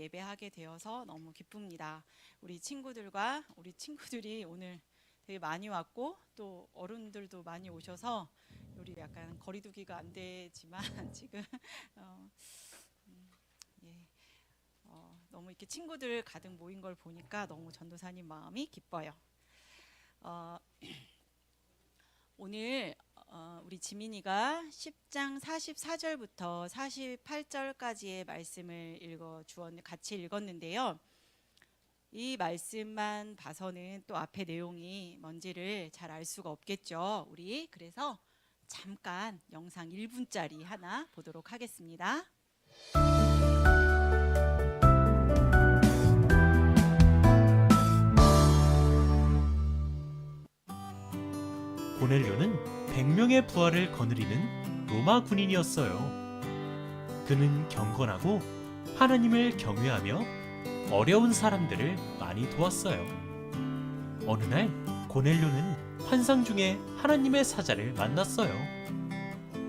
예배하게 되어서 너무 기쁩니다. 우리 친구들이 오늘 되게 많이 왔고 또 어른들도 많이 오셔서 우리 약간 거리두기가 안 되지만 지금 어, 예, 너무 이렇게 친구들 가득 모인 걸 보니까 너무 전도사님 마음이 기뻐요. 어, 오늘 우리 지민이가 10장 44절부터 48절까지의 말씀을 같이 읽었는데요. 이 말씀만 봐서는 또 앞에 내용이 뭔지를 잘 알 수가 없겠죠. 우리 그래서 잠깐 영상 1분짜리 하나 보도록 하겠습니다. 고넬료는 100명의 부하를 거느리는 로마 군인이었어요. 그는 경건하고 하나님을 경외하며 어려운 사람들을 많이 도왔어요. 어느 날 고넬료는 환상 중에 하나님의 사자를 만났어요.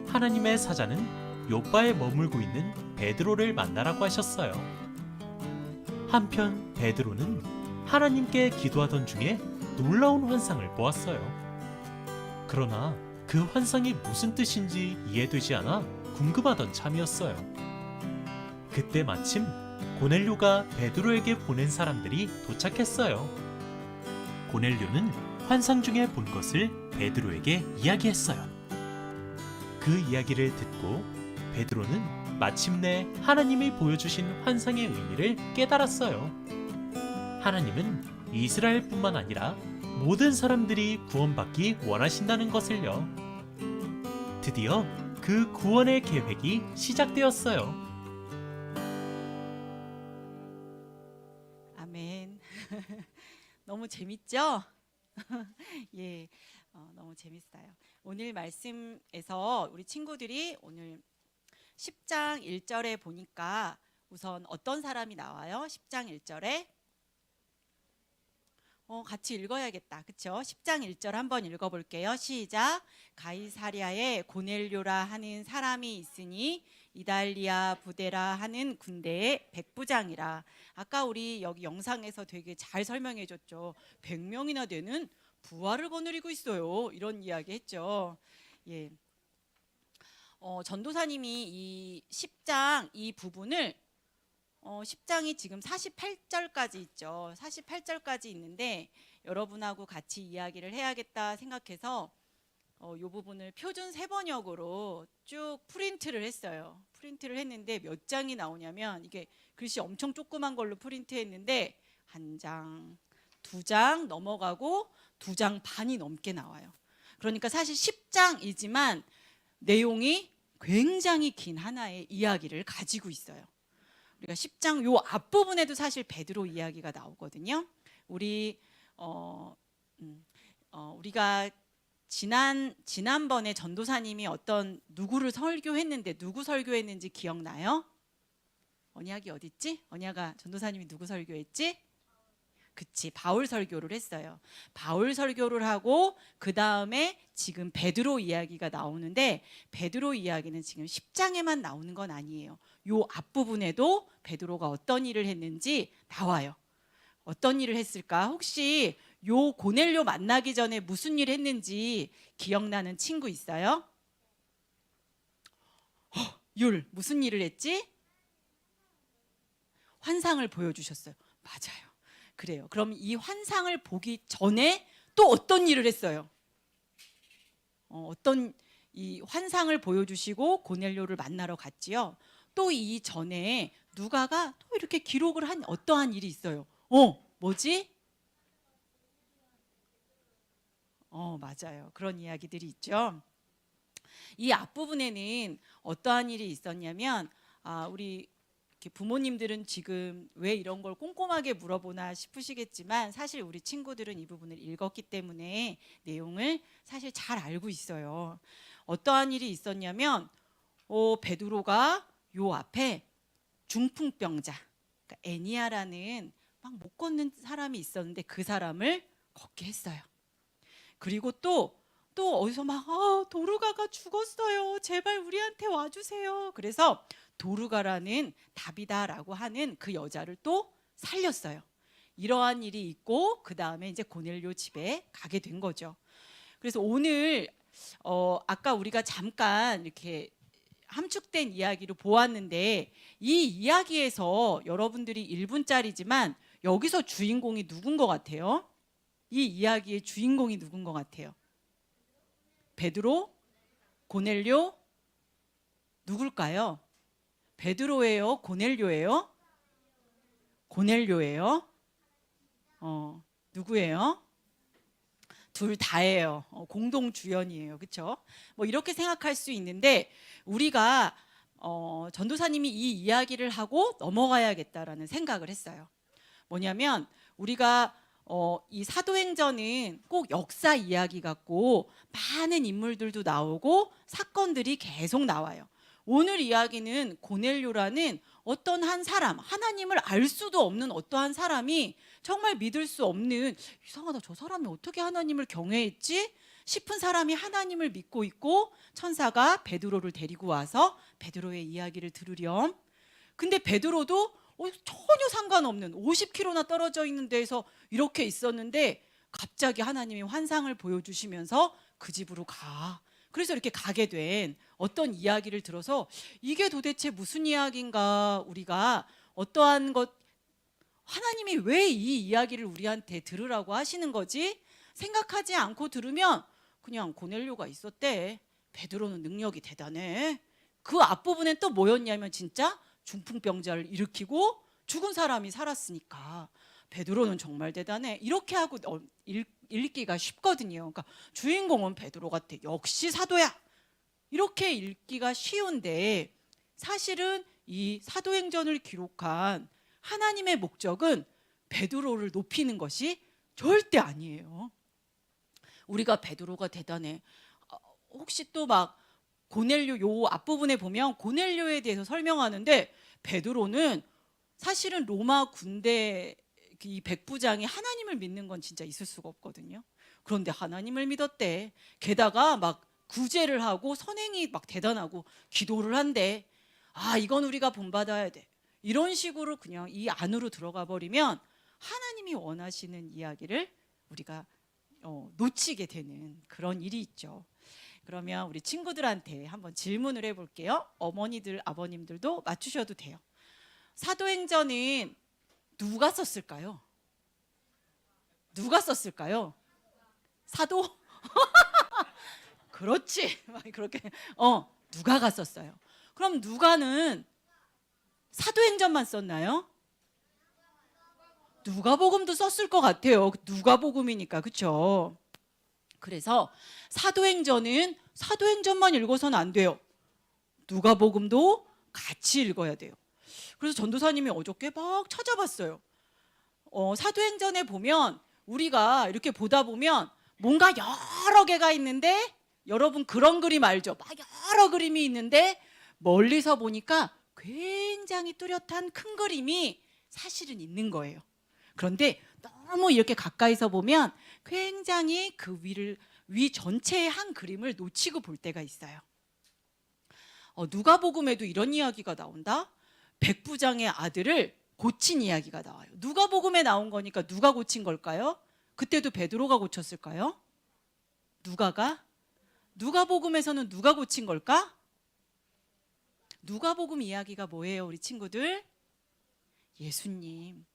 하나님의 사자는 요빠에 머물고 있는 베드로를 만나라고 하셨어요. 한편 베드로는 하나님께 기도하던 중에 놀라운 환상을 보았어요. 그러나 그 환상이 무슨 뜻인지 이해되지 않아 궁금하던 참이었어요. 그때 마침 고넬료가 베드로에게 보낸 사람들이 도착했어요. 고넬료는 환상 중에 본 것을 베드로에게 이야기했어요. 그 이야기를 듣고 베드로는 마침내 하나님이 보여주신 환상의 의미를 깨달았어요. 하나님은 이스라엘뿐만 아니라 모든 사람들이 구원받기 원하신다는 것을요. 드디어 그 구원의 계획이 시작되었어요. 아멘. 너무 재밌죠? 예, 너무 재밌어요. 오늘 말씀에서 우리 친구들이 오늘 10장 1절에 보니까 우선 어떤 사람이 나와요? 10장 1절에 같이 읽어야겠다. 그쵸? 10장 1절 한번 읽어볼게요. 시작. 가이사랴에 고넬료라 하는 사람이 있으니 이달리아 부대라 하는 군대의 백부장이라. 아까 우리 여기 영상에서 되게 잘 설명해 줬죠. 100명이나 되는 부하를 거느리고 있어요. 이런 이야기 했죠. 예. 전도사님이 이 10장 이 부분을 10장이 지금 48절까지 있죠. 48절까지 있는데 여러분하고 같이 이야기를 해야겠다 생각해서 이 부분을 표준 세번역으로 쭉 프린트를 했어요. 프린트를 했는데 몇 장이 나오냐면 이게 글씨 엄청 조그만 걸로 프린트했는데 한 장, 두 장 넘어가고 2장 반이 넘게 나와요. 그러니까 사실 10장이지만 내용이 굉장히 긴 하나의 이야기를 가지고 있어요. 우리가 10장 요 앞부분에도 사실 베드로 이야기가 나오거든요. 우리가 지난번에 전도사님이 누구를 설교했는데 누구 설교했는지 기억나요? 언약이 어디 있지? 언약아, 전도사님이 누구 설교했지? 그치, 바울 설교를 했어요. 바울 설교를 하고 그 다음에 지금 베드로 이야기가 나오는데 베드로 이야기는 지금 10장에만 나오는 건 아니에요. 요 앞부분에도 베드로가 어떤 일을 했는지 나와요. 어떤 일을 했을까? 혹시 요 고넬료 만나기 전에 무슨 일 했는지 기억나는 친구 있어요? 무슨 일을 했지? 환상을 보여주셨어요. 맞아요. 그래요. 그럼 이 환상을 보기 전에 또 어떤 일을 했어요? 이 환상을 보여주시고 고넬료를 만나러 갔지요. 또 이 전에 누가가 또 이렇게 기록을 한 어떠한 일이 있어요. 뭐지? 맞아요. 그런 이야기들이 있죠. 이 앞부분에는 어떠한 일이 있었냐면 우리 부모님들은 지금 왜 이런 걸 꼼꼼하게 물어보나 싶으시겠지만 사실 우리 친구들은 이 부분을 읽었기 때문에 내용을 사실 잘 알고 있어요. 어떠한 일이 있었냐면 베드로가 요 앞에 중풍병자, 그러니까 애니아라는 막 못 걷는 사람이 있었는데 그 사람을 걷게 했어요. 그리고 또 어디서 막 도르가가 죽었어요. 제발 우리한테 와주세요. 그래서 도르가라는 답이다라고 하는 그 여자를 또 살렸어요. 이러한 일이 있고 그 다음에 이제 고넬료 집에 가게 된 거죠. 그래서 오늘 아까 우리가 잠깐 이렇게 함축된 이야기로 보았는데 이 이야기에서 여러분들이 1분짜리지만 여기서 주인공이 누군 것 같아요? 이 이야기의 주인공이 누군 것 같아요? 베드로? 고넬료? 누굴까요? 베드로예요? 고넬료예요? 고넬료예요? 누구예요? 둘 다예요. 공동 주연이에요. 그렇죠? 뭐 이렇게 생각할 수 있는데 우리가 전도사님이 이 이야기를 하고 넘어가야겠다라는 생각을 했어요. 뭐냐면 우리가 이 사도행전은 꼭 역사 이야기 같고 많은 인물들도 나오고 사건들이 계속 나와요. 오늘 이야기는 고넬료라는 어떤 한 사람, 하나님을 알 수도 없는 어떠한 사람이 정말 믿을 수 없는, 이상하다, 저 사람이 어떻게 하나님을 경외했지? 싶은 사람이 하나님을 믿고 있고 천사가 베드로를 데리고 와서 베드로의 이야기를 들으렴. 근데 베드로도 전혀 상관없는 50km나 떨어져 있는 데에서 이렇게 있었는데 갑자기 하나님이 환상을 보여주시면서 그 집으로 가. 그래서 이렇게 가게 된 어떤 이야기를 들어서 이게 도대체 무슨 이야기인가, 우리가 어떠한 것, 하나님이 왜 이 이야기를 우리한테 들으라고 하시는 거지? 생각하지 않고 들으면 그냥 고넬료가 있었대. 베드로는 능력이 대단해. 그 앞부분엔 또 뭐였냐면 진짜 중풍병자를 일으키고 죽은 사람이 살았으니까 베드로는 정말 대단해. 이렇게 하고 읽기가 쉽거든요. 그러니까 주인공은 베드로 같아. 역시 사도야. 이렇게 읽기가 쉬운데 사실은 이 사도행전을 기록한 하나님의 목적은 베드로를 높이는 것이 절대 아니에요. 우리가 베드로가 대단해. 혹시 또 막 고넬료 요 앞부분에 보면 고넬료에 대해서 설명하는데 베드로는 사실은 로마 군대 이 백부장이 하나님을 믿는 건 진짜 있을 수가 없거든요. 그런데 하나님을 믿었대. 게다가 막 구제를 하고 선행이 막 대단하고 기도를 한대. 아, 이건 우리가 본받아야 돼. 이런 식으로 그냥 이 안으로 들어가 버리면 하나님이 원하시는 이야기를 우리가 놓치게 되는 그런 일이 있죠. 그러면 우리 친구들한테 한번 질문을 해볼게요. 어머니들, 아버님들도 맞추셔도 돼요. 사도행전은 누가 썼을까요? 누가 썼을까요? 사도? 그렇지. 그렇게 누가가 썼어요. 그럼 누가는 사도행전만 썼나요? 누가복음도 썼을 것 같아요. 누가복음이니까. 그렇죠? 그래서 사도행전은 사도행전만 읽어서는 안 돼요. 누가복음도 같이 읽어야 돼요. 그래서 전도사님이 어저께 막 찾아봤어요. 사도행전에 보면 우리가 이렇게 보다 보면 뭔가 여러 개가 있는데 여러분 그런 그림 알죠? 막 여러 그림이 있는데 멀리서 보니까 굉장히 뚜렷한 큰 그림이 사실은 있는 거예요. 그런데 너무 이렇게 가까이서 보면 굉장히 그 위 전체의 한 그림을 놓치고 볼 때가 있어요. 누가복음에도 이런 이야기가 나온다. 백부장의 아들을 고친 이야기가 나와요. 누가복음에 나온 거니까 누가 고친 걸까요? 그때도 베드로가 고쳤을까요? 누가가? 누가복음에서는 누가 고친 걸까? 누가복음 이야기가 뭐예요, 우리 친구들? 예수님.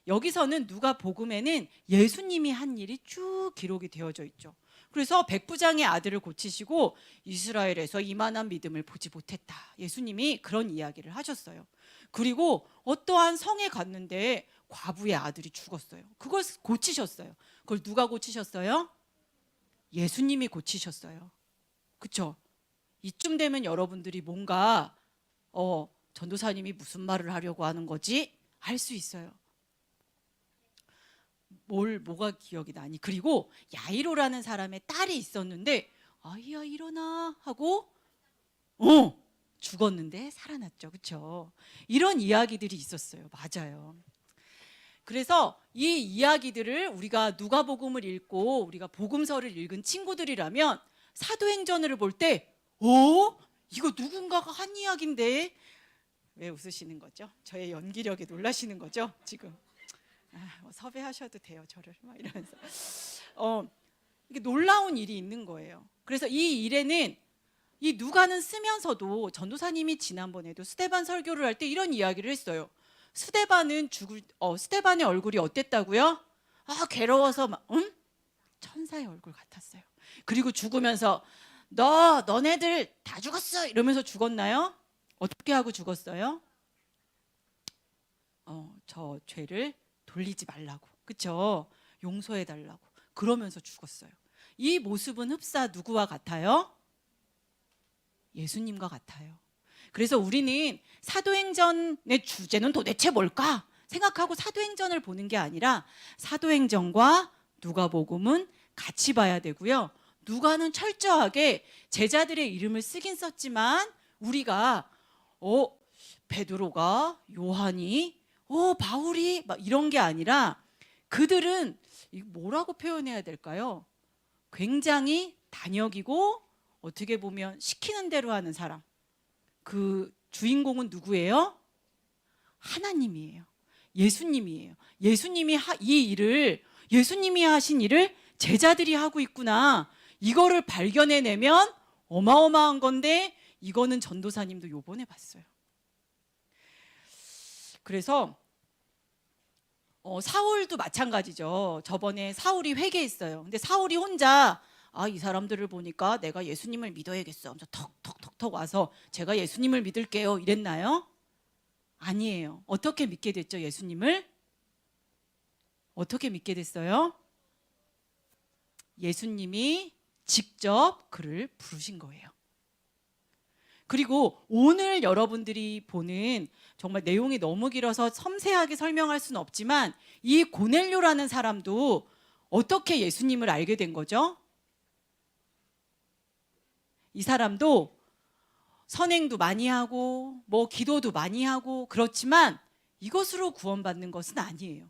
여기서는 누가복음에는 예수님이 한 일이 쭉 기록이 되어져 있죠. 그래서 백부장의 아들을 고치시고 이스라엘에서 이만한 믿음을 보지 못했다. 예수님이 그런 이야기를 하셨어요. 그리고 어떠한 성에 갔는데 과부의 아들이 죽었어요. 그걸 고치셨어요. 그걸 누가 고치셨어요? 예수님이 고치셨어요. 그렇죠? 이쯤 되면 여러분들이 뭔가 전도사님이 무슨 말을 하려고 하는 거지? 알 수 있어요. 뭐가 기억이 나니? 그리고 야이로라는 사람의 딸이 있었는데 아이야 일어나 하고 죽었는데 살아났죠. 그렇죠? 이런 이야기들이 있었어요. 맞아요. 그래서 이 이야기들을 우리가 누가복음을 읽고 우리가 복음서를 읽은 친구들이라면 사도행전을 볼 때 이거 누군가가 한 이야기인데 왜 웃으시는 거죠? 저의 연기력에 놀라시는 거죠? 지금 뭐 섭외하셔도 돼요, 저를 막 이러면서. 이게 놀라운 일이 있는 거예요. 그래서 이 일에는 이 누가는 쓰면서도 전도사님이 지난번에도 스데반 설교를 할 때 이런 이야기를 했어요. 스데반의 얼굴이 어땠다고요? 괴로워서 막, 천사의 얼굴 같았어요. 그리고 죽으면서 너네들 다 죽었어 이러면서 죽었나요? 어떻게 하고 죽었어요? 저 죄를 돌리지 말라고, 그쵸? 용서해 달라고 그러면서 죽었어요. 이 모습은 흡사 누구와 같아요? 예수님과 같아요. 그래서 우리는 사도행전의 주제는 도대체 뭘까 생각하고 사도행전을 보는 게 아니라 사도행전과 누가복음은 같이 봐야 되고요. 누가는 철저하게 제자들의 이름을 쓰긴 썼지만 우리가 베드로가, 요한이, 바울이 막 이런 게 아니라 그들은 뭐라고 표현해야 될까요? 굉장히 단역이고 어떻게 보면 시키는 대로 하는 사람. 그 주인공은 누구예요? 하나님이에요. 예수님이에요. 예수님이 하신 일을 제자들이 하고 있구나. 이거를 발견해내면 어마어마한 건데 이거는 전도사님도 요번에 봤어요. 그래서 사울도 마찬가지죠. 저번에 사울이 회개했어요. 근데 사울이 혼자 이 사람들을 보니까 내가 예수님을 믿어야겠어 하면서 턱턱턱턱 와서 제가 예수님을 믿을게요 이랬나요? 아니에요. 어떻게 믿게 됐죠? 예수님을 어떻게 믿게 됐어요? 예수님이 직접 그를 부르신 거예요. 그리고 오늘 여러분들이 보는 정말 내용이 너무 길어서 섬세하게 설명할 수는 없지만 이 고넬료라는 사람도 어떻게 예수님을 알게 된 거죠? 이 사람도 선행도 많이 하고 뭐 기도도 많이 하고 그렇지만 이것으로 구원받는 것은 아니에요.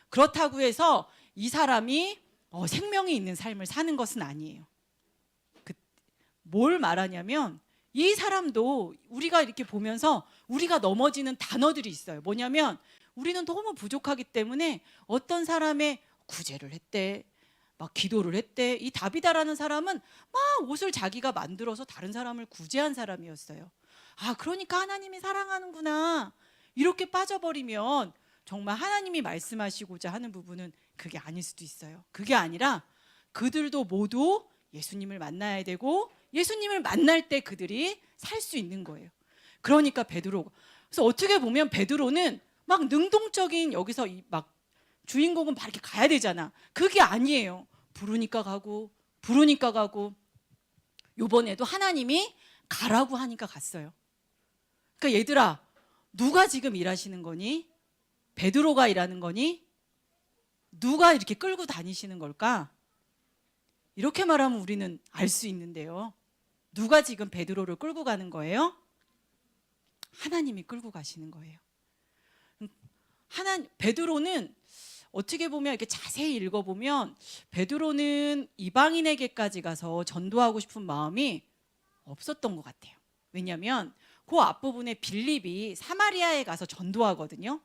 그렇다고 해서 이 사람이 생명이 있는 삶을 사는 것은 아니에요. 뭘 말하냐면 이 사람도 우리가 이렇게 보면서 우리가 넘어지는 단어들이 있어요. 뭐냐면 우리는 너무 부족하기 때문에 어떤 사람의 구제를 했대, 막 기도를 했대. 이 다비다라는 사람은 막 옷을 자기가 만들어서 다른 사람을 구제한 사람이었어요. 그러니까 하나님이 사랑하는구나. 이렇게 빠져버리면 정말 하나님이 말씀하시고자 하는 부분은 그게 아닐 수도 있어요. 그게 아니라 그들도 모두 예수님을 만나야 되고 예수님을 만날 때 그들이 살 수 있는 거예요. 그러니까 베드로가, 그래서 어떻게 보면 베드로는 막 능동적인, 여기서 막 주인공은 막 이렇게 가야 되잖아. 그게 아니에요. 부르니까 가고 요번에도 하나님이 가라고 하니까 갔어요. 그러니까 얘들아, 누가 지금 일하시는 거니? 베드로가 일하는 거니? 누가 이렇게 끌고 다니시는 걸까? 이렇게 말하면 우리는 알 수 있는데요. 누가 지금 베드로를 끌고 가는 거예요? 하나님이 끌고 가시는 거예요. 베드로는 어떻게 보면 이렇게 자세히 읽어보면 베드로는 이방인에게까지 가서 전도하고 싶은 마음이 없었던 것 같아요. 왜냐하면 그 앞부분에 빌립이 사마리아에 가서 전도하거든요.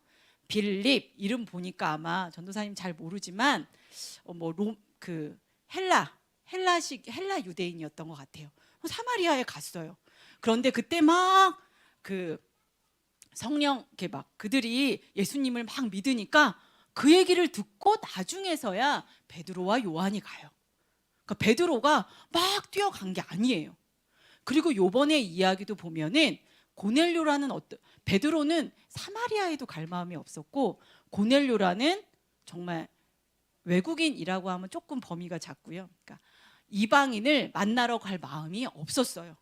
빌립 이름 보니까 아마 전도사님 잘 모르지만 헬라 유대인이었던 것 같아요. 사마리아에 갔어요. 그런데 그때 막 성령 이렇게 막 그들이 예수님을 막 믿으니까 그 얘기를 듣고 나중에서야 베드로와 요한이 가요. 그러니까 베드로가 막 뛰어간 게 아니에요. 그리고 요번에 이야기도 보면은 고넬료라는 베드로는 사마리아에도 갈 마음이 없었고 고넬료라는 정말 외국인이라고 하면 조금 범위가 작고요. 그러니까 이방인을 만나러 갈 마음이 없었어요.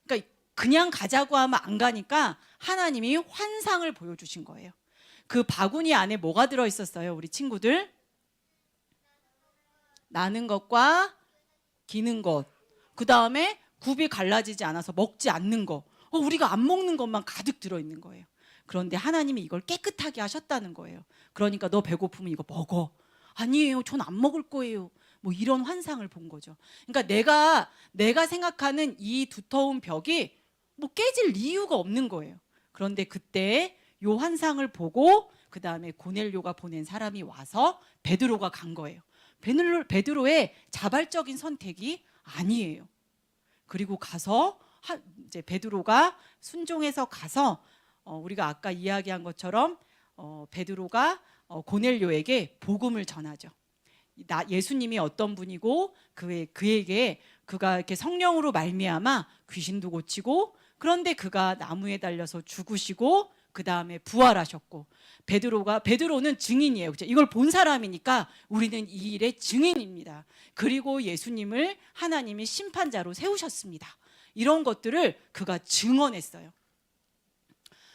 그러니까 그냥 가자고 하면 안 가니까 하나님이 환상을 보여주신 거예요. 그 바구니 안에 뭐가 들어있었어요, 우리 친구들? 나는 것과 기는 것. 그 다음에 굽이 갈라지지 않아서 먹지 않는 거. 우리가 안 먹는 것만 가득 들어있는 거예요. 그런데 하나님이 이걸 깨끗하게 하셨다는 거예요. 그러니까 너 배고프면 이거 먹어. 아니에요, 전 안 먹을 거예요. 뭐 이런 환상을 본 거죠. 그러니까 내가 생각하는 이 두터운 벽이 뭐 깨질 이유가 없는 거예요. 그런데 그때 요 환상을 보고 그 다음에 고넬료가 보낸 사람이 와서 베드로가 간 거예요. 베드로의 자발적인 선택이 아니에요. 그리고 가서 이제 베드로가 순종해서 가서 우리가 아까 이야기한 것처럼 베드로가 고넬료에게 복음을 전하죠. 예수님이 어떤 분이고 그에게 그가 이렇게 성령으로 말미암아 귀신도 고치고, 그런데 그가 나무에 달려서 죽으시고 그 다음에 부활하셨고, 베드로는 증인이에요. 그렇죠? 이걸 본 사람이니까 우리는 이 일의 증인입니다. 그리고 예수님을 하나님이 심판자로 세우셨습니다. 이런 것들을 그가 증언했어요.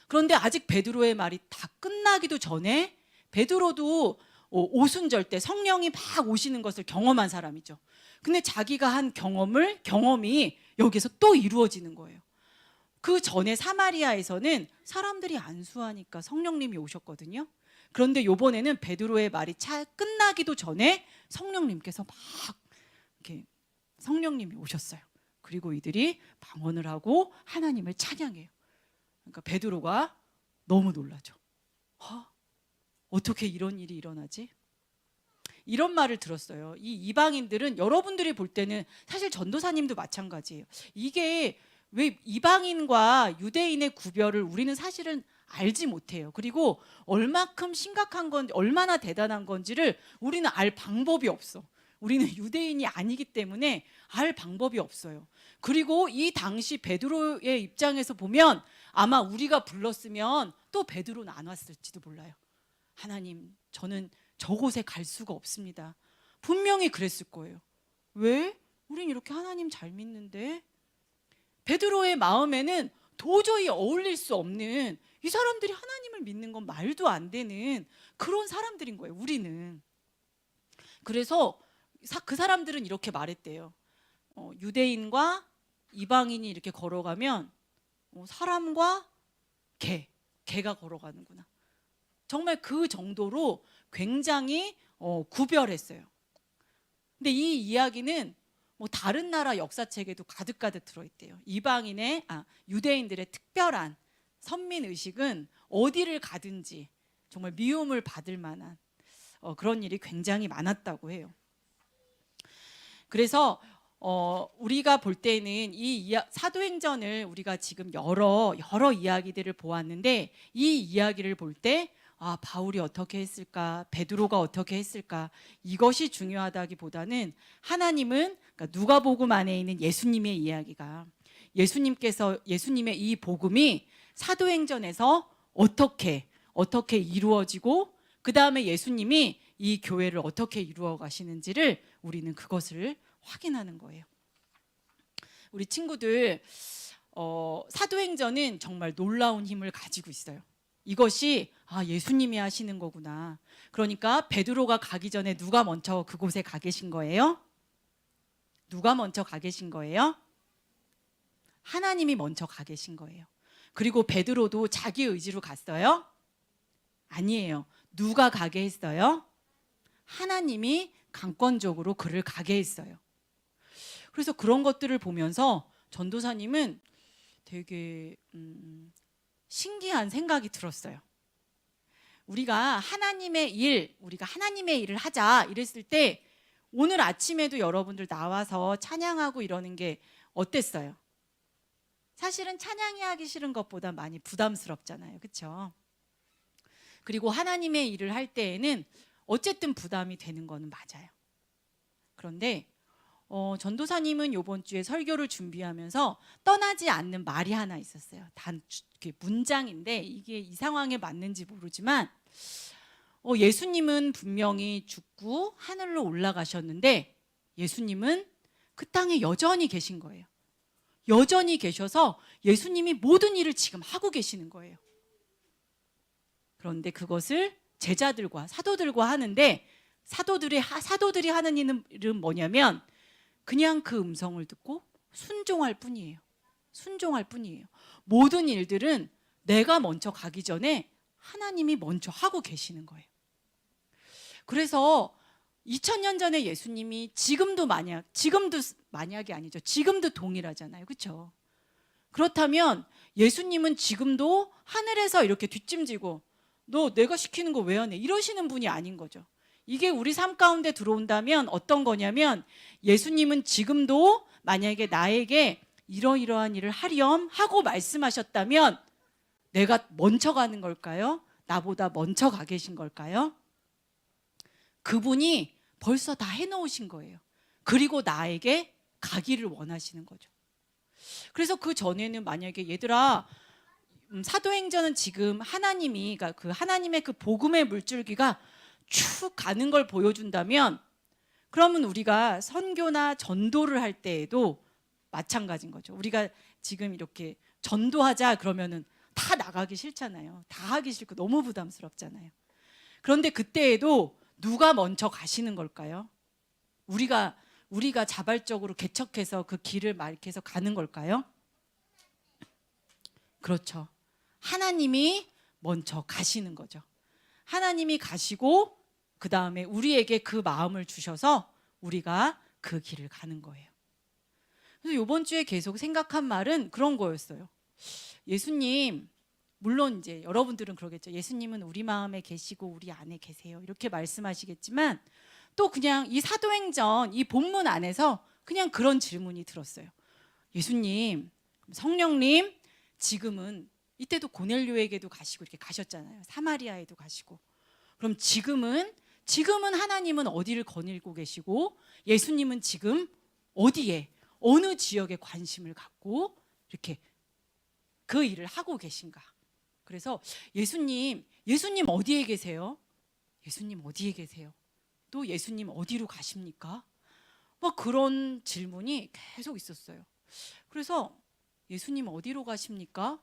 그런데 아직 베드로의 말이 다 끝나기도 전에 베드로도 오순절 때 성령이 막 오시는 것을 경험한 사람이죠. 근데 자기가 한 경험이 여기서 또 이루어지는 거예요. 그 전에 사마리아에서는 사람들이 안수하니까 성령님이 오셨거든요. 그런데 이번에는 베드로의 말이 끝나기도 전에 성령님께서 막 이렇게 성령님이 오셨어요. 그리고 이들이 방언을 하고 하나님을 찬양해요. 그러니까 베드로가 너무 놀라죠. 어떻게 이런 일이 일어나지? 이런 말을 들었어요. 이 이방인들은 여러분들이 볼 때는 사실 전도사님도 마찬가지예요. 이게 왜 이방인과 유대인의 구별을 우리는 사실은 알지 못해요. 그리고 얼마큼 심각한 건지 얼마나 대단한 건지를 우리는 알 방법이 없어. 우리는 유대인이 아니기 때문에 알 방법이 없어요. 그리고 이 당시 베드로의 입장에서 보면 아마 우리가 불렀으면 또 베드로는 안 왔을지도 몰라요. 하나님, 저는 저곳에 갈 수가 없습니다. 분명히 그랬을 거예요. 왜? 우린 이렇게 하나님 잘 믿는데. 베드로의 마음에는 도저히 어울릴 수 없는, 이 사람들이 하나님을 믿는 건 말도 안 되는 그런 사람들인 거예요, 우리는. 그래서 그 사람들은 이렇게 말했대요. 유대인과 이방인이 이렇게 걸어가면 사람과 개가 걸어가는구나. 정말 그 정도로 굉장히 구별했어요. 근데 이 이야기는 다른 나라 역사책에도 가득가득 들어있대요. 유대인들의 특별한 선민의식은 어디를 가든지 정말 미움을 받을 만한 그런 일이 굉장히 많았다고 해요. 그래서 우리가 볼 때는 사도행전을 우리가 지금 여러 이야기들을 보았는데, 이 이야기를 볼 때 바울이 어떻게 했을까, 베드로가 어떻게 했을까, 이것이 중요하다기보다는 하나님은, 그러니까 누가복음 안에 있는 예수님의 이야기가, 예수님의 이 복음이 사도행전에서 어떻게 이루어지고, 그 다음에 예수님이 이 교회를 어떻게 이루어 가시는지를 우리는 그것을 확인하는 거예요. 우리 친구들, 사도행전은 정말 놀라운 힘을 가지고 있어요. 이것이 예수님이 하시는 거구나. 그러니까 베드로가 가기 전에 누가 먼저 그곳에 가 계신 거예요? 누가 먼저 가 계신 거예요? 하나님이 먼저 가 계신 거예요. 그리고 베드로도 자기 의지로 갔어요? 아니에요. 누가 가게 했어요? 하나님이 강권적으로 그를 가게 했어요. 그래서 그런 것들을 보면서 전도사님은 되게 신기한 생각이 들었어요. 우리가 하나님의 일을 하자 이랬을 때, 오늘 아침에도 여러분들 나와서 찬양하고 이러는 게 어땠어요? 사실은 찬양이 하기 싫은 것보다 많이 부담스럽잖아요. 그렇죠? 그리고 하나님의 일을 할 때에는 어쨌든 부담이 되는 거는 맞아요. 그런데 전도사님은 이번 주에 설교를 준비하면서 떠나지 않는 말이 하나 있었어요. 문장인데 이게 이 상황에 맞는지 모르지만, 예수님은 분명히 죽고 하늘로 올라가셨는데 예수님은 그 땅에 여전히 계신 거예요. 여전히 계셔서 예수님이 모든 일을 지금 하고 계시는 거예요. 그런데 그것을 제자들과 사도들과 하는데, 사도들이 하는 일은 뭐냐면 그냥 그 음성을 듣고 순종할 뿐이에요. 순종할 뿐이에요. 모든 일들은 내가 먼저 가기 전에 하나님이 먼저 하고 계시는 거예요. 그래서 2000년 전에 예수님이 지금도 만약이 아니죠. 지금도 동일하잖아요. 그렇죠? 그렇다면 예수님은 지금도 하늘에서 이렇게 뒷짐지고 너 내가 시키는 거 왜 안 해? 이러시는 분이 아닌 거죠. 이게 우리 삶 가운데 들어온다면 어떤 거냐면 예수님은 지금도 만약에 나에게 이러이러한 일을 하렴 하고 말씀하셨다면 내가 먼저 가는 걸까요? 나보다 먼저 가 계신 걸까요? 그분이 벌써 다 해놓으신 거예요. 그리고 나에게 가기를 원하시는 거죠. 그래서 그 전에는 만약에 얘들아 사도행전은 지금 하나님이 그러니까 그 하나님의 그 복음의 물줄기가 쭉 가는 걸 보여준다면 그러면 우리가 선교나 전도를 할 때에도 마찬가지인 거죠. 우리가 지금 이렇게 전도하자 그러면은 다 나가기 싫잖아요. 다 하기 싫고 너무 부담스럽잖아요. 그런데 그때에도 누가 먼저 가시는 걸까요? 우리가 자발적으로 개척해서 그 길을 말해서 가는 걸까요? 그렇죠. 하나님이 먼저 가시는 거죠. 하나님이 가시고 그 다음에 우리에게 그 마음을 주셔서 우리가 그 길을 가는 거예요. 그래서 이번 주에 계속 생각한 말은 그런 거였어요. 예수님, 물론 이제 여러분들은 그러겠죠. 예수님은 우리 마음에 계시고 우리 안에 계세요. 이렇게 말씀하시겠지만 또 그냥 이 사도행전 이 본문 안에서 그냥 그런 질문이 들었어요. 예수님, 성령님, 지금은 이때도 고넬료에게도 가시고 이렇게 가셨잖아요. 사마리아에도 가시고. 그럼 지금은 하나님은 어디를 거닐고 계시고 예수님은 지금 어디에 어느 지역에 관심을 갖고 이렇게 그 일을 하고 계신가? 그래서 예수님 어디에 계세요? 예수님 어디에 계세요? 또 예수님 어디로 가십니까? 뭐 그런 질문이 계속 있었어요. 그래서 예수님 어디로 가십니까?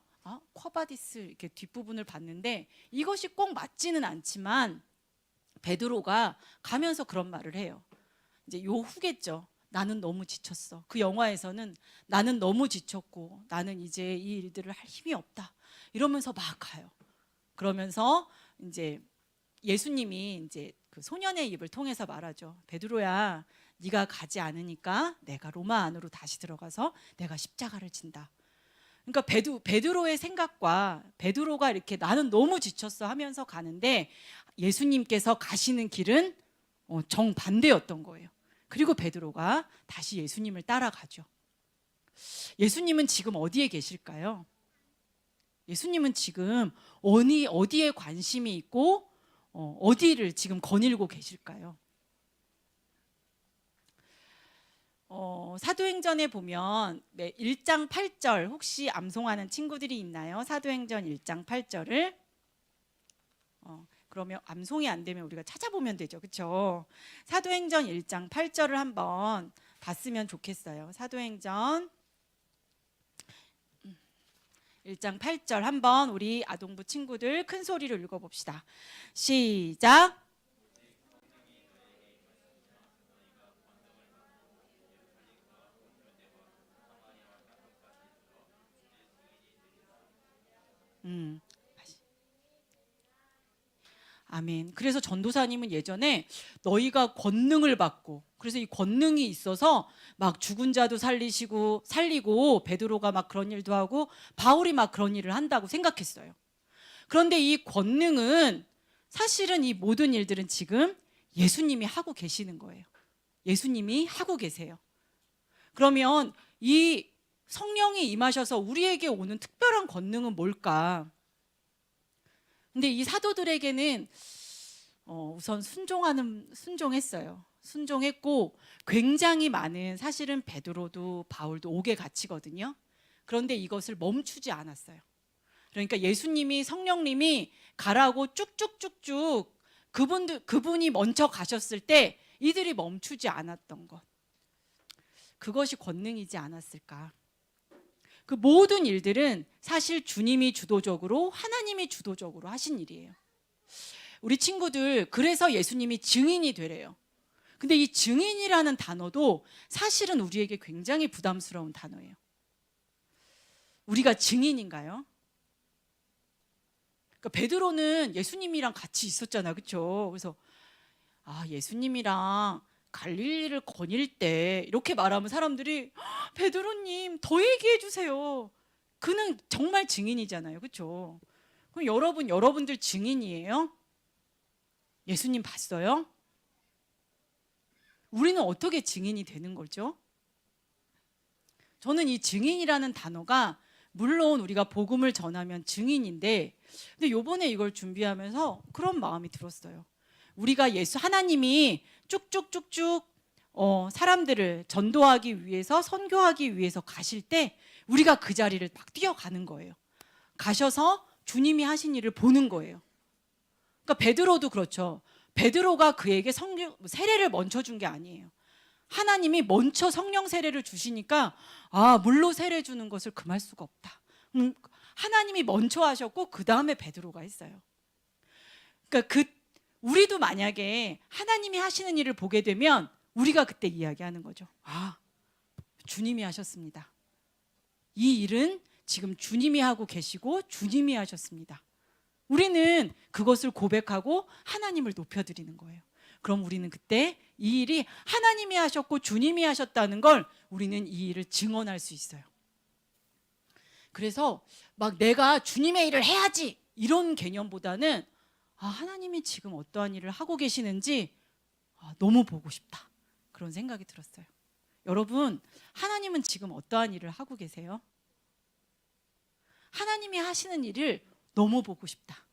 쿼바디스 이렇게 뒷부분을 봤는데 이것이 꼭 맞지는 않지만 베드로가 가면서 그런 말을 해요. 이제 요 후겠죠. 나는 너무 지쳤어. 그 영화에서는 나는 너무 지쳤고 나는 이제 이 일들을 할 힘이 없다. 이러면서 막 가요. 그러면서 이제 예수님이 이제 그 소년의 입을 통해서 말하죠. 베드로야, 네가 가지 않으니까 내가 로마 안으로 다시 들어가서 내가 십자가를 진다. 그러니까 베드로의 생각과 베드로가 이렇게 나는 너무 지쳤어 하면서 가는데 예수님께서 가시는 길은 정반대였던 거예요. 그리고 베드로가 다시 예수님을 따라가죠. 예수님은 지금 어디에 계실까요? 예수님은 지금 어디에 관심이 있고 어디를 지금 거닐고 계실까요? 사도행전에 보면 1장 8절 혹시 암송하는 친구들이 있나요? 사도행전 1장 8절을 그러면 암송이 안 되면 우리가 찾아보면 되죠. 그렇죠? 사도행전 1장 8절을 한번 봤으면 좋겠어요. 사도행전 1장 8절 한번 우리 아동부 친구들 큰 소리로 읽어봅시다. 시작. 아멘. 그래서 전도사님은 예전에 너희가 권능을 받고 그래서 이 권능이 있어서 막 죽은 자도 살리고 베드로가 막 그런 일도 하고 바울이 막 그런 일을 한다고 생각했어요. 그런데 이 권능은 사실은 이 모든 일들은 지금 예수님이 하고 계시는 거예요. 예수님이 하고 계세요. 그러면 이 성령이 임하셔서 우리에게 오는 특별한 권능은 뭘까? 근데 이 사도들에게는 우선 순종했어요. 순종했고 굉장히 많은 사실은 베드로도 바울도 옥에 갇히거든요. 그런데 이것을 멈추지 않았어요. 그러니까 예수님이 성령님이 가라고 쭉쭉쭉쭉 그분이 먼저 가셨을 때 이들이 멈추지 않았던 것. 그것이 권능이지 않았을까? 그 모든 일들은 사실 주님이 주도적으로 하나님이 주도적으로 하신 일이에요. 우리 친구들 그래서 예수님이 증인이 되래요. 근데 이 증인이라는 단어도 사실은 우리에게 굉장히 부담스러운 단어예요. 우리가 증인인가요? 그러니까 베드로는 예수님이랑 같이 있었잖아요. 그렇죠? 그래서 예수님이랑 갈릴리를 거닐 때 이렇게 말하면 사람들이 베드로님 더 얘기해 주세요. 그는 정말 증인이잖아요. 그렇죠? 그럼 여러분들 증인이에요? 예수님 봤어요? 우리는 어떻게 증인이 되는 거죠? 저는 이 증인이라는 단어가 물론 우리가 복음을 전하면 증인인데, 근데 요번에 이걸 준비하면서 그런 마음이 들었어요. 우리가 하나님이 쭉쭉쭉쭉 사람들을 전도하기 위해서, 선교하기 위해서 가실 때 우리가 그 자리를 막 뛰어가는 거예요. 가셔서 주님이 하신 일을 보는 거예요. 그러니까 베드로도 그렇죠. 베드로가 그에게 세례를 먼저 준 게 아니에요. 하나님이 먼저 성령 세례를 주시니까 물로 세례 주는 것을 금할 수가 없다. 하나님이 먼저 하셨고 그 다음에 베드로가 했어요. 그러니까 우리도 만약에 하나님이 하시는 일을 보게 되면 우리가 그때 이야기하는 거죠. 주님이 하셨습니다. 이 일은 지금 주님이 하고 계시고 주님이 하셨습니다. 우리는 그것을 고백하고 하나님을 높여드리는 거예요. 그럼 우리는 그때 이 일이 하나님이 하셨고 주님이 하셨다는 걸 우리는 이 일을 증언할 수 있어요. 그래서 막 내가 주님의 일을 해야지 이런 개념보다는 하나님이 지금 어떠한 일을 하고 계시는지 너무 보고 싶다. 그런 생각이 들었어요. 여러분, 하나님은 지금 어떠한 일을 하고 계세요? 하나님이 하시는 일을 너무 보고 싶다.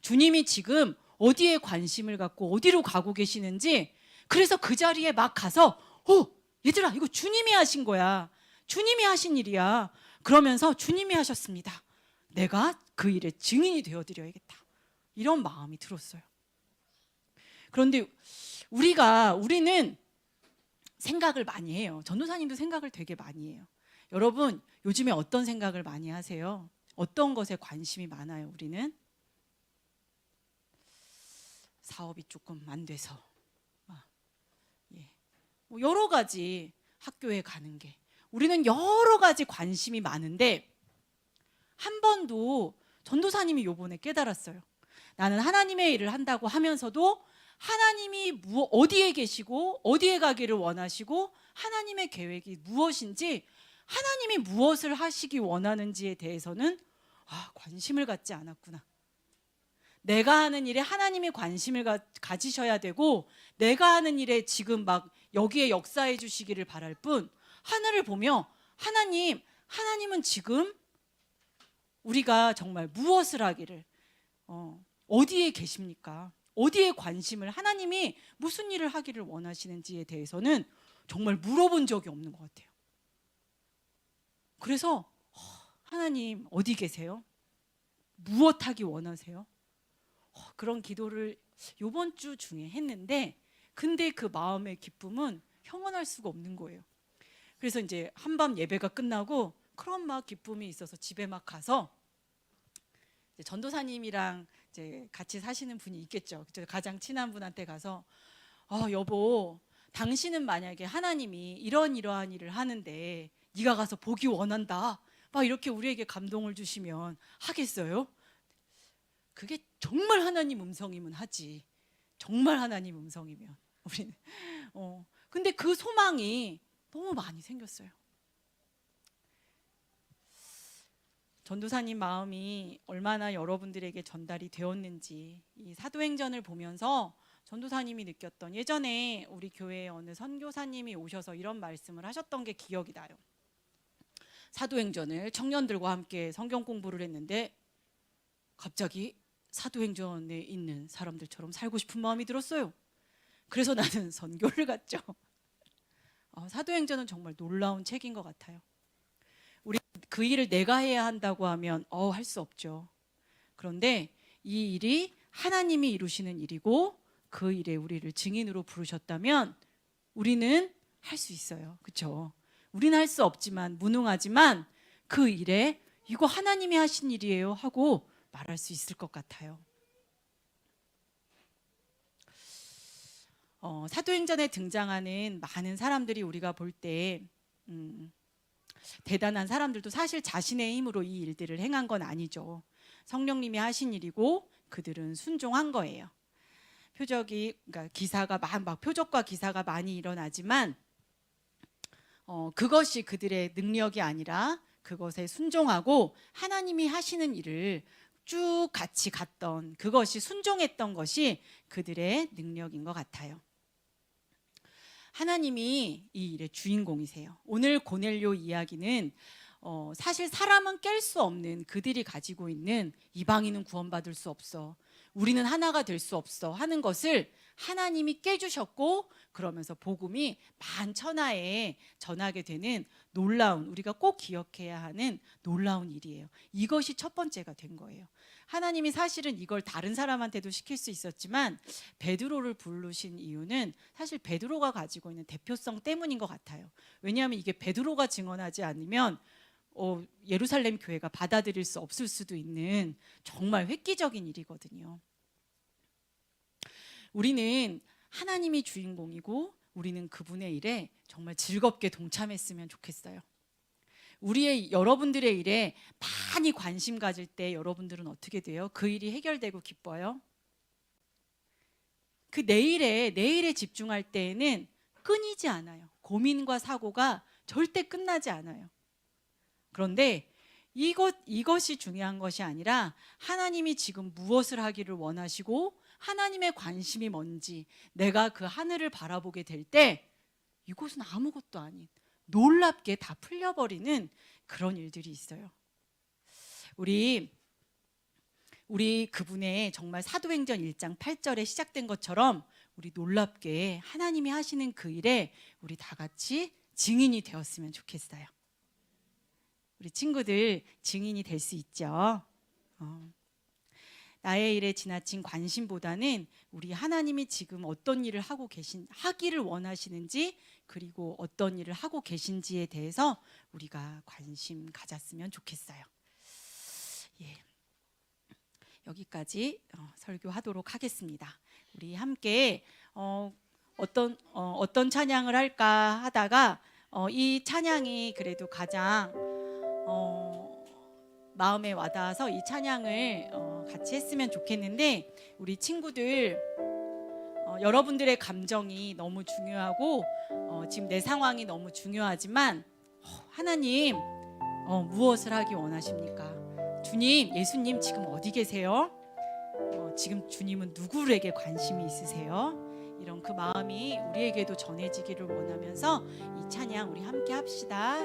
주님이 지금 어디에 관심을 갖고 어디로 가고 계시는지, 그래서 그 자리에 막 가서 얘들아 이거 주님이 하신 거야. 주님이 하신 일이야. 그러면서 주님이 하셨습니다. 내가 그 일의 증인이 되어드려야겠다. 이런 마음이 들었어요. 그런데 우리는 생각을 많이 해요. 전도사님도 생각을 되게 많이 해요. 여러분, 요즘에 어떤 생각을 많이 하세요? 어떤 것에 관심이 많아요? 우리는 사업이 조금 안 돼서, 뭐 여러 가지, 학교에 가는 게, 우리는 여러 가지 관심이 많은데 한 번도 전도사님이 요번에 깨달았어요. 나는 하나님의 일을 한다고 하면서도 하나님이 어디에 계시고 어디에 가기를 원하시고 하나님의 계획이 무엇인지, 하나님이 무엇을 하시기 원하는지에 대해서는 관심을 갖지 않았구나. 내가 하는 일에 하나님이 관심을 가지셔야 되고, 내가 하는 일에 지금 막 여기에 역사해 주시기를 바랄 뿐, 하늘을 보며 하나님은 지금 우리가 정말 무엇을 하기를, 어디에 계십니까? 어디에 관심을, 하나님이 무슨 일을 하기를 원하시는지에 대해서는 정말 물어본 적이 없는 것 같아요. 그래서 하나님 어디 계세요? 무엇 하기 원하세요? 그런 기도를 이번 주 중에 했는데, 근데 그 마음의 기쁨은 형언할 수가 없는 거예요. 그래서 이제 한밤 예배가 끝나고 그런 막 기쁨이 있어서 집에 막 가서, 이제 전도사님이랑 이제 같이 사시는 분이 있겠죠. 가장 친한 분한테 가서 여보, 당신은 만약에 하나님이 이러한 일을 하는데 네가 가서 보기 원한다, 막 이렇게 우리에게 감동을 주시면 하겠어요? 그게 정말 하나님 음성이면 하지. 정말 하나님 음성이면 우리는. 근데 그 소망이 너무 많이 생겼어요. 전도사님 마음이 얼마나 여러분들에게 전달이 되었는지, 이 사도행전을 보면서 전도사님이 느꼈던, 예전에 우리 교회에 어느 선교사님이 오셔서 이런 말씀을 하셨던 게 기억이 나요. 사도행전을 청년들과 함께 성경 공부를 했는데 갑자기 사도행전에 있는 사람들처럼 살고 싶은 마음이 들었어요. 그래서 나는 선교를 갔죠. 사도행전은 정말 놀라운 책인 것 같아요. 우리 그 일을 내가 해야 한다고 하면 할 수 없죠. 그런데 이 일이 하나님이 이루시는 일이고 그 일에 우리를 증인으로 부르셨다면 우리는 할 수 있어요. 그렇죠? 우리는 할 수 없지만, 무능하지만 그 일에 이거 하나님이 하신 일이에요 하고 말할 수 있을 것 같아요. 사도행전에 등장하는 많은 사람들이 우리가 볼 때 대단한 사람들도 사실 자신의 힘으로 이 일들을 행한 건 아니죠. 성령님이 하신 일이고 그들은 순종한 거예요. 그러니까 기사가 막 표적과 기사가 많이 일어나지만 그것이 그들의 능력이 아니라 그것에 순종하고 하나님이 하시는 일을 쭉 같이 갔던, 그것이 순종했던 것이 그들의 능력인 것 같아요. 하나님이 이 일의 주인공이세요. 오늘 고넬료 이야기는 사실 사람은 깰 수 없는, 그들이 가지고 있는 이방인은 구원받을 수 없어, 우리는 하나가 될 수 없어 하는 것을 하나님이 깨주셨고, 그러면서 복음이 만천하에 전하게 되는 놀라운, 우리가 꼭 기억해야 하는 놀라운 일이에요. 이것이 첫 번째가 된 거예요. 하나님이 사실은 이걸 다른 사람한테도 시킬 수 있었지만 베드로를 부르신 이유는 사실 베드로가 가지고 있는 대표성 때문인 것 같아요. 왜냐하면 이게 베드로가 증언하지 않으면 예루살렘 교회가 받아들일 수 없을 수도 있는 정말 획기적인 일이거든요. 우리는 하나님이 주인공이고 우리는 그분의 일에 정말 즐겁게 동참했으면 좋겠어요. 여러분들의 일에 많이 관심 가질 때 여러분들은 어떻게 돼요? 그 일이 해결되고 기뻐요? 그 내일에 집중할 때에는 끊이지 않아요. 고민과 사고가 절대 끝나지 않아요. 그런데 이것이 중요한 것이 아니라 하나님이 지금 무엇을 하기를 원하시고 하나님의 관심이 뭔지 내가 그 하늘을 바라보게 될 때 이것은 아무것도 아닌, 놀랍게 다 풀려버리는 그런 일들이 있어요. 우리 그분의 정말 사도행전 1장 8절에 시작된 것처럼 우리 놀랍게 하나님이 하시는 그 일에 우리 다 같이 증인이 되었으면 좋겠어요. 우리 친구들 증인이 될 수 있죠. 나의 일에 지나친 관심보다는 우리 하나님이 지금 어떤 일을 하기를 원하시는지, 그리고 어떤 일을 하고 계신지에 대해서 우리가 관심 가졌으면 좋겠어요. 예, 여기까지 설교하도록 하겠습니다. 우리 함께 어떤 찬양을 할까 하다가 이 찬양이 그래도 가장 마음에 와닿아서 이 찬양을 같이 했으면 좋겠는데, 우리 친구들 여러분들의 감정이 너무 중요하고 지금 내 상황이 너무 중요하지만 하나님 무엇을 하기 원하십니까? 주님, 예수님 지금 어디 계세요? 지금 주님은 누구에게 관심이 있으세요? 이런 그 마음이 우리에게도 전해지기를 원하면서 이 찬양 우리 함께 합시다.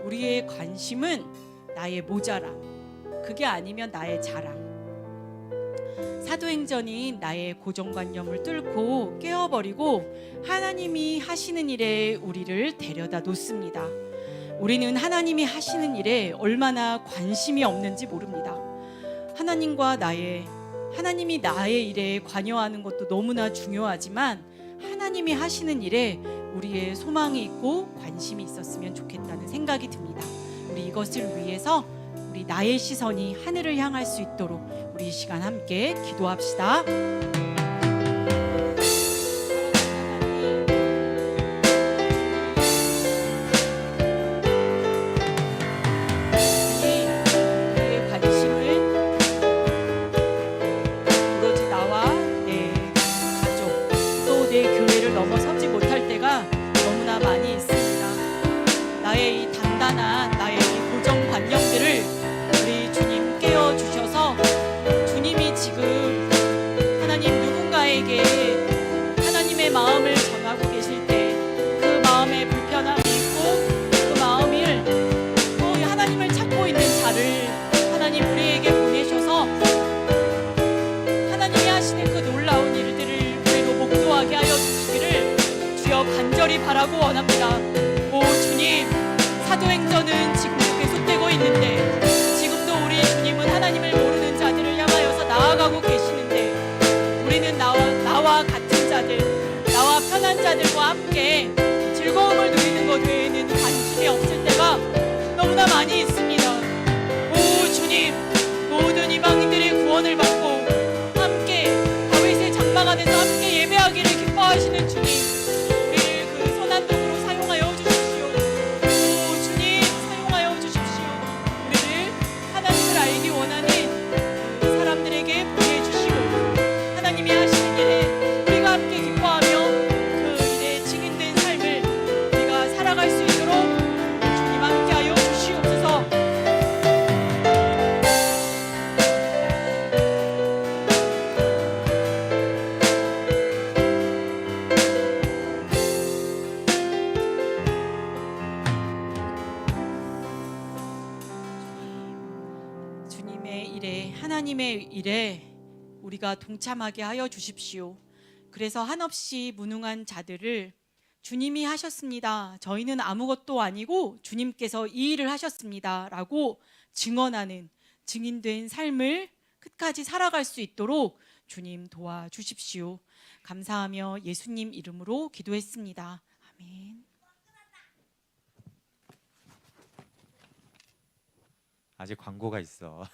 우리의 관심은 나의 모자람, 그게 아니면 나의 자랑. 사도행전이 나의 고정관념을 뚫고 깨어버리고 하나님이 하시는 일에 우리를 데려다 놓습니다. 우리는 하나님이 하시는 일에 얼마나 관심이 없는지 모릅니다. 하나님이 나의 일에 관여하는 것도 너무나 중요하지만 하나님이 하시는 일에 우리의 소망이 있고 관심이 있었으면 좋겠다는 생각이 듭니다. 우리 이것을 위해서 우리 나의 시선이 하늘을 향할 수 있도록 우리 이 시간 함께 기도합시다. 우리의 관심을 오로지 나와 내 가족 또 내 교회를 넘어서지 못할 때가 너무나 많이 있습니다. 나의 이 단단한 나의 이 고정관념들을 우리 주님 깨워주셔서 주님이 지금 하나님 누군가에게 하나님의 마음을 전하고 계실 때 그 마음에 불편함이 있고 그 마음을 또 하나님을 찾고 있는 자를 하나님 우리에게 보내셔서 하나님이 하시는 그 놀라운 일들을 우리로 목도하게 하여 주시기를 주여 간절히 바라고 원합니다. 오 주님, 사도행전은 지금도 계속되고 있는데 지금도 우리 주님은 하나님을 모르는 자들을 향하여서 나아가고 계시는데 우리는 나와 같은 자들, 나와 편한 자들과 함께 즐거움을 누리는 것 외에는 관심이 없을 때가 너무나 많이 있습니다. 오 주님, 모든 이방인들의 구원을 받고 함께 다윗의 장막 안에서 함께 예배하기를 기뻐하시는 주님, 우리를 그 선한 도구로 사용하여 주십시오. 오 주님, 사용하여 주십시오. 우리를 하나님을 알기 원하는 그 사람들에게 보내주시고 하나님이 하시는 일에 우리가 함께 기뻐하며 그 일에 증인된 삶을 우리가 살아갈 수 있도록 주님 함께하여 주시옵소서. 주님의 일에 하나님의 일에 우리가 동참하게 하여 주십시오. 그래서 한없이 무능한 자들을 주님이 하셨습니다. 저희는 아무것도 아니고 주님께서 이 일을 하셨습니다. 라고 증언하는 증인된 삶을 끝까지 살아갈 수 있도록 주님 도와주십시오. 감사하며 예수님 이름으로 기도했습니다. 아멘. 아직 광고가 있어.